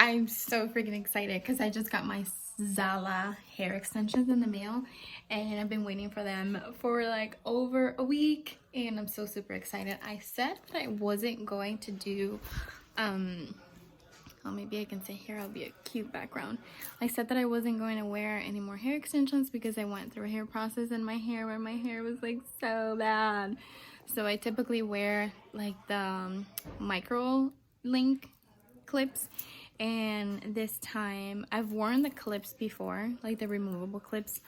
I'm so freaking excited because I just got my Zala hair extensions in the mail and I've been waiting for them for like over a week and I'm so super excited. I said that I wasn't going to do oh, maybe I can say here I'll be a cute background. I said that I wasn't going to wear any more hair extensions because I went through a hair process in my hair where my hair was like so bad. So I typically wear like the micro link clips, and this time I've worn the clips before, like the removable clips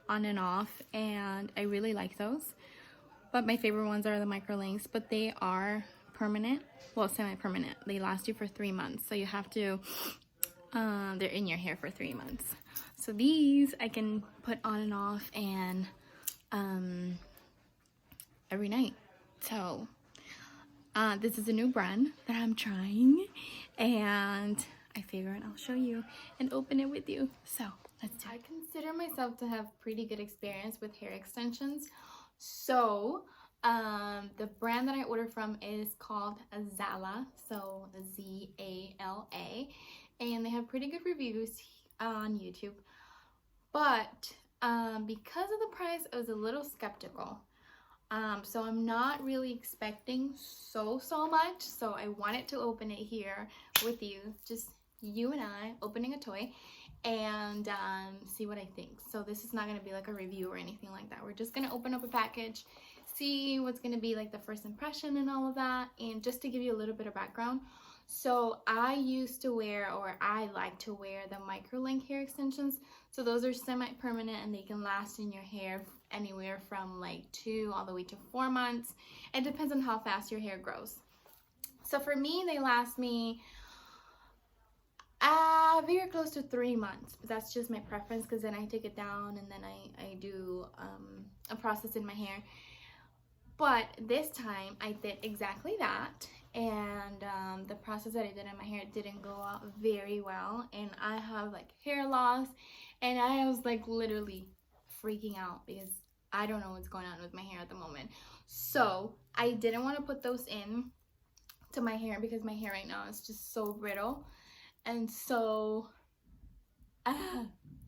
on and off, and I really like those. But my favorite ones are the micro links, but they are permanent, well, semi-permanent. They last you for 3 months, so you have to they're in your hair for 3 months. So these I can put on and off and every night. So this is a new brand that I'm trying, and I figured I'll show you and open it with you. So let's do it. I consider myself to have pretty good experience with hair extensions. So the brand that I ordered from is called Zala, so Z-A-L-A, and they have pretty good reviews on YouTube. But because of the price, I was a little skeptical. So I'm not really expecting so much. So I wanted to open it here with you, just you and I opening a toy, and see what I think. So this is not going to be like a review or anything like that. We're just going to open up a package, see what's going to be like the first impression and all of that. And just to give you a little bit of background, so I used to wear, or I like to wear, the microlink hair extensions. So those are semi-permanent and they can last in your hair anywhere from like 2 all the way to 4 months. It depends on how fast your hair grows. So for me, they last me very close to 3 months, but that's just my preference because then I take it down and then I do a process in my hair. But this time I did exactly that, and the process that I did in my hair didn't go out very well, and I have like hair loss, and I was like literally freaking out because I don't know what's going on with my hair at the moment. So I didn't want to put those in to my hair because my hair right now is just so brittle, and so I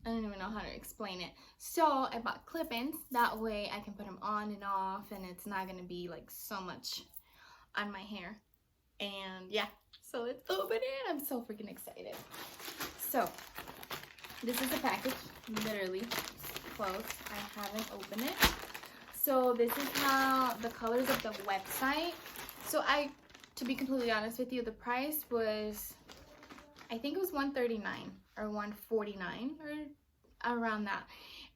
don't even know how to explain it. So I bought clip-ins, that way I can put them on and off and it's not gonna be like so much on my hair. And yeah, so let's open it. I'm so freaking excited. So this is the package, literally close. I haven't opened it. So this is how the colors of the website. So to be completely honest with you, the price was, I think it was $139 or $149 or around that.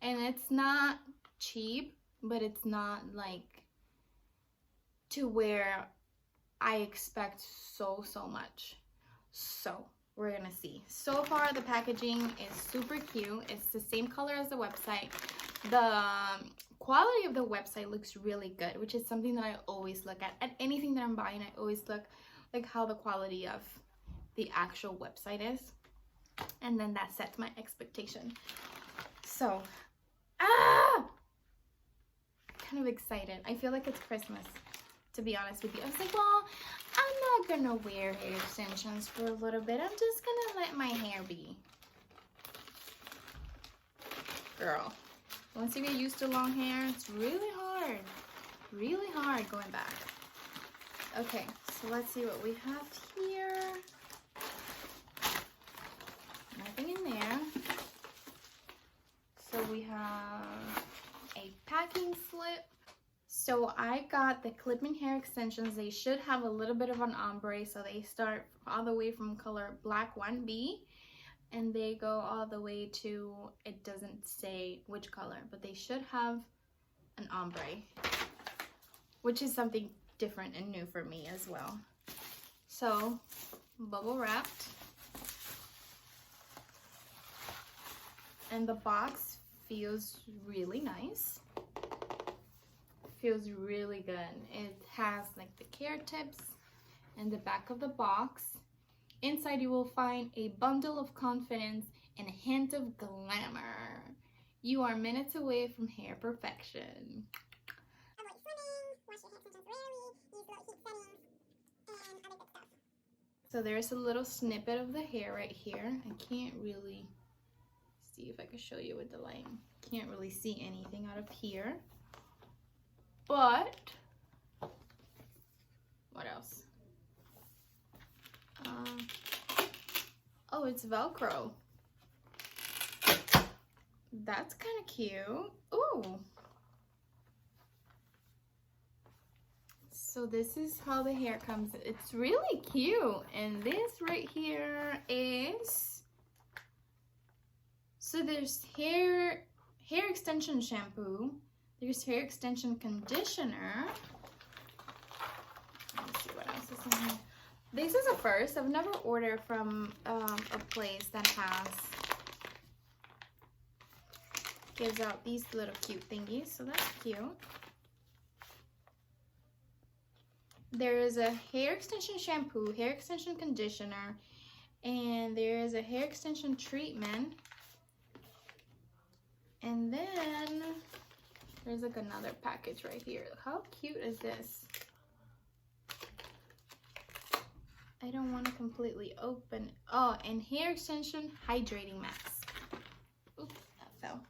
And it's not cheap, but it's not like to where I expect so much. So we're gonna see. So far the packaging is super cute. It's the same color as the website. The quality of the website looks really good, which is something that I always look at anything that I'm buying. I always look like how the quality of the actual website is, and then that sets my expectation. So kind of excited. I feel like it's Christmas, to be honest with you. I was like, well, I'm not gonna wear hair extensions for a little bit. I'm just gonna let my hair be. Girl, once you get used to long hair, it's really hard going back. Okay, so let's see what we have here. Nothing in there. So we have a packing slip. So I got the clip-in hair extensions. They should have a little bit of an ombre, so they start all the way from color black 1B and they go all the way to, it doesn't say which color, but they should have an ombre, which is something different and new for me as well. So bubble wrapped, and the box feels really nice. Feels really good. It has like the care tips and the back of the box. Inside you will find a bundle of confidence and a hint of glamour. You are minutes away from hair perfection. Avoid swimming, wash your hair extensions rarely, use low heat settings, and other good stuff. So there's a little snippet of the hair right here. I can't really see if I can show you with the light. Can't really see anything out of here. But what else? Oh, it's Velcro. That's kind of cute. Ooh. So this is how the hair comes. It's really cute. And this right here is, so there's hair extension shampoo. There's hair extension conditioner. Let's see what else is in here. This is a first. I've never ordered from a place that gives out these little cute thingies. So that's cute. There is a hair extension shampoo, hair extension conditioner, and there is a hair extension treatment. And then there's like another package right here. How cute is this? I don't want to completely open. Oh, and hair extension hydrating mask. Oops, that fell.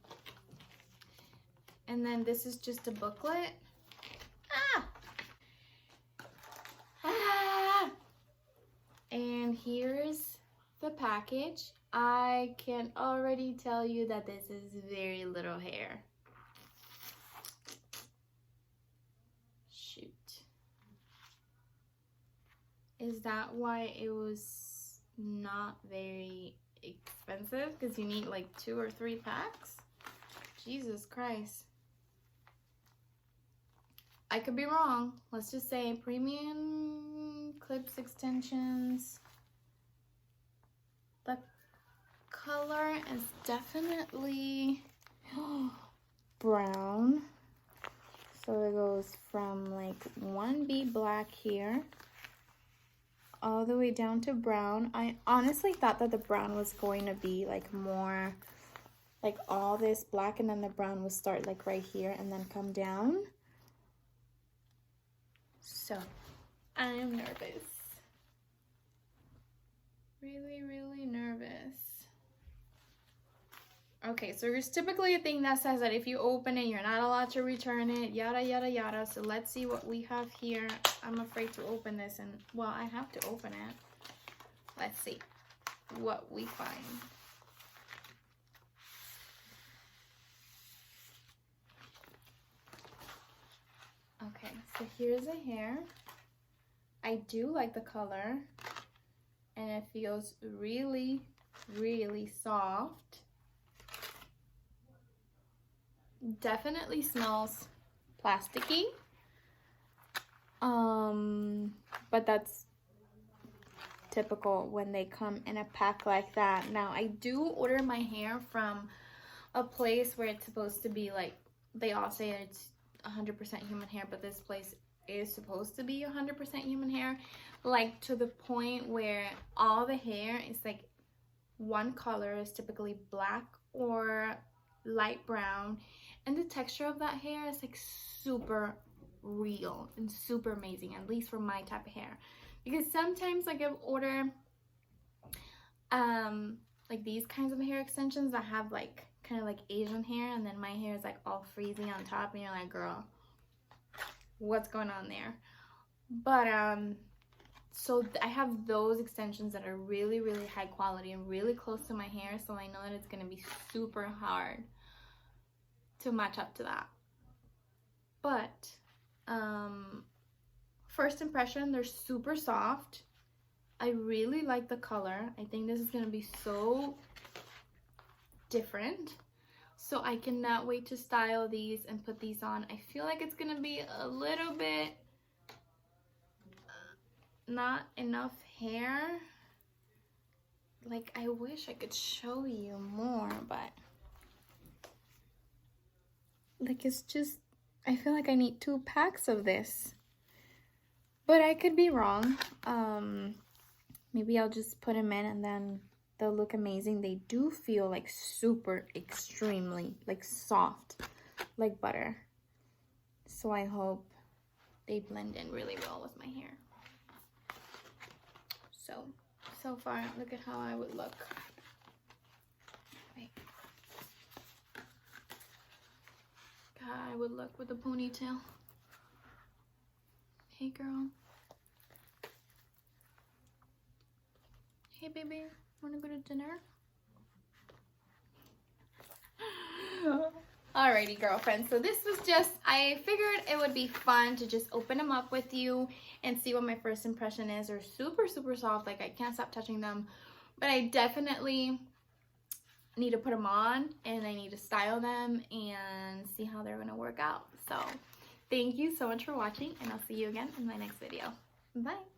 And then this is just a booklet. And here's the package. I can already tell you that this is very little hair. Shoot. Is that why it was not very expensive? Because you need like 2 or 3 packs? Jesus Christ. I could be wrong. Let's just say premium clips extensions. The color is definitely brown. So it goes from like 1B black here all the way down to brown. I honestly thought that the brown was going to be like more like all this black, and then the brown would start like right here and then come down. So I am nervous. Really, really nervous. Okay, so there's typically a thing that says that if you open it, you're not allowed to return it, yada, yada, yada. So let's see what we have here. I'm afraid to open this, and well, I have to open it. Let's see what we find. Okay, so here's a hair. I do like the color, and it feels really, really soft. Definitely smells plasticky. But that's typical when they come in a pack like that. Now, I do order my hair from a place where it's supposed to be like, they all say it's 100% human hair, but this place is supposed to be 100% human hair, like to the point where all the hair is like one color, is typically black or light brown, and the texture of that hair is like super real and super amazing, at least for my type of hair. Because sometimes like I've ordered like these kinds of hair extensions that have like kind of like Asian hair, and then my hair is like all frizzy on top, and you're like, girl, what's going on there? But so I have those extensions that are really, really high quality and really close to my hair, so I know that it's gonna be super hard to match up to that. But first impression, they're super soft. I really like the color. I think this is gonna be so different. So I cannot wait to style these and put these on. I feel like it's gonna be a little bit not enough hair. Like, I wish I could show you more, but like, it's just, I feel like I need 2 packs of this. But I could be wrong. Maybe I'll just put them in and then they'll look amazing. They do feel like super extremely like soft, like butter. So I hope they blend in really well with my hair. So far, look at how I would look. Wait. God, I would look with a ponytail. Hey, girl. Hey, baby. Wanna go to dinner? Alrighty, girlfriend. So this was just, I figured it would be fun to just open them up with you and see what my first impression is. They're super, super soft. Like, I can't stop touching them. But I definitely need to put them on and I need to style them and see how they're going to work out. So thank you so much for watching, and I'll see you again in my next video. Bye.